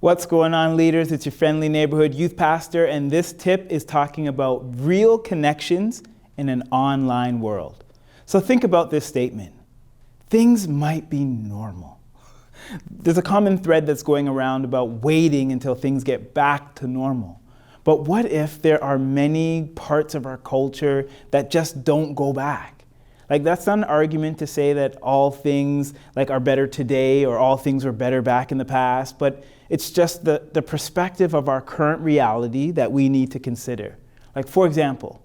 What's going on, leaders? It's your friendly neighborhood youth pastor, and this tip is talking about real connections in an online world. So think about this statement. Things might be normal. There's a common thread that's going around about waiting until things get back to normal. But what if there are many parts of our culture that just don't go back? That's not an argument to say that all things are better today or all things were better back in the past, but it's just the perspective of our current reality that we need to consider. For example,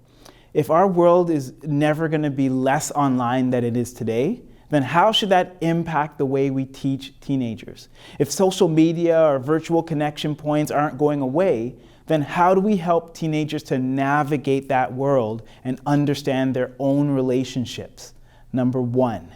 if our world is never going to be less online than it is today, then how should that impact the way we teach teenagers? If social media or virtual connection points aren't going away, then how do we help teenagers to navigate that world and understand their own relationships? Number one,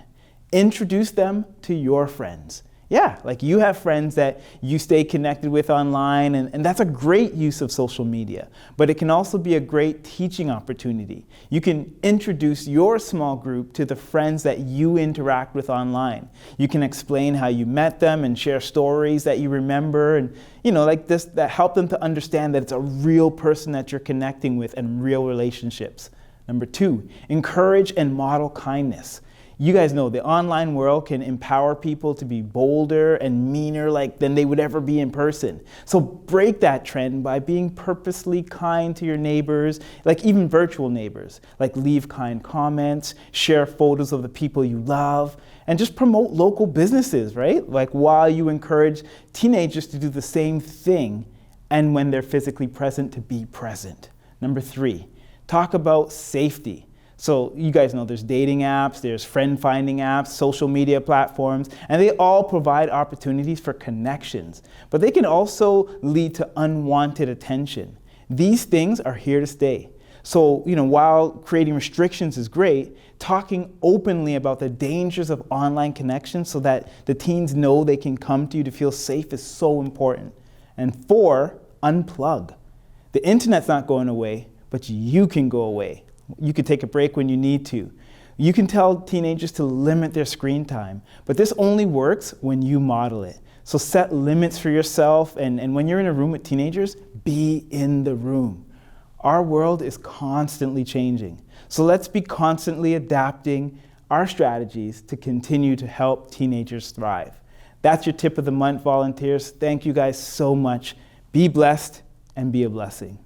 introduce them to your friends. Yeah, you have friends that you stay connected with online, and that's a great use of social media. But it can also be a great teaching opportunity. You can introduce your small group to the friends that you interact with online. You can explain how you met them and share stories that you remember, and that help them to understand that it's a real person that you're connecting with and real relationships. Number two, encourage and model kindness. You guys know the online world can empower people to be bolder and meaner than they would ever be in person. So break that trend by being purposely kind to your neighbors, even virtual neighbors. Leave kind comments, share photos of the people you love, and just promote local businesses, right? While you encourage teenagers to do the same thing, and when they're physically present, to be present. Number three, talk about safety. So you guys know there's dating apps, there's friend-finding apps, social media platforms, and they all provide opportunities for connections. But they can also lead to unwanted attention. These things are here to stay. So, while creating restrictions is great, talking openly about the dangers of online connections so that the teens know they can come to you to feel safe is so important. And four, unplug. The internet's not going away, but you can go away. You can take a break when you need to. You can tell teenagers to limit their screen time, but this only works when you model it. So set limits for yourself, and when you're in a room with teenagers, be in the room. Our world is constantly changing, so let's be constantly adapting our strategies to continue to help teenagers thrive. That's your tip of the month, volunteers. Thank you guys so much. Be blessed and be a blessing.